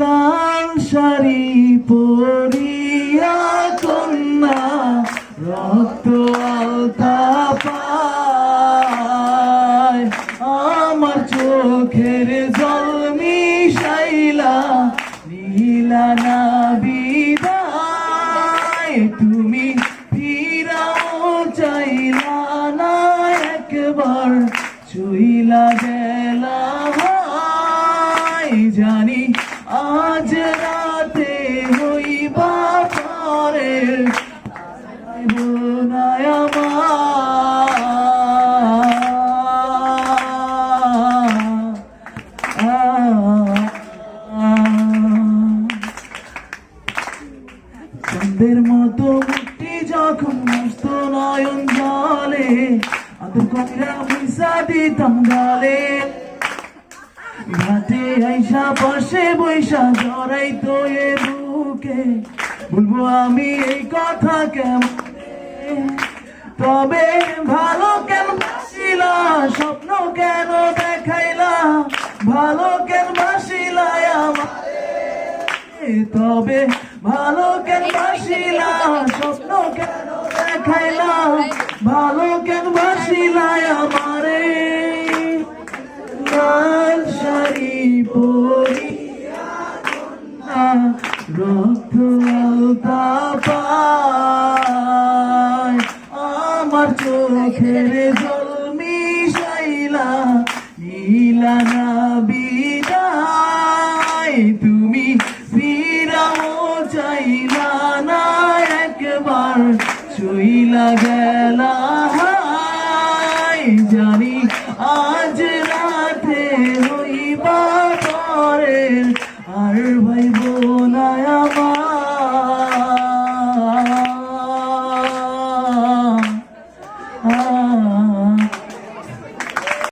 লাল শাড়ি পরিয়া কন্যা রক্ত আলতা পায়, আমার চোখের জল মিশাইলা নীলা না বিদায়। তুমি ফিরাও চাইলা না একবার, চইলা গেলা ভাই। জানি আজ রাতে হইবা পরের বোনায় চন্দ্রের মতো মুক্তি যখন মস্ত নয়ন জলে, আদর কইরা পয়সা দিতাম গালে। ঘাটে আইসা পাশে বৈশা জড়াই তো এ বুকে, বলবো আমি এই কথা কেমনে? তবে ভালো কেন বাসিলা, স্বপ্ন কেন দেখাইলা, ভালো কেন বাসিলা আমারে? তবে ভালো কেন বাসিলা, স্বপ্ন কেন দেখাইলা, ভালো কেন বাসিলা আমারে? লাল শাড়ি পরিয়া কন্যা রক্ত আলতা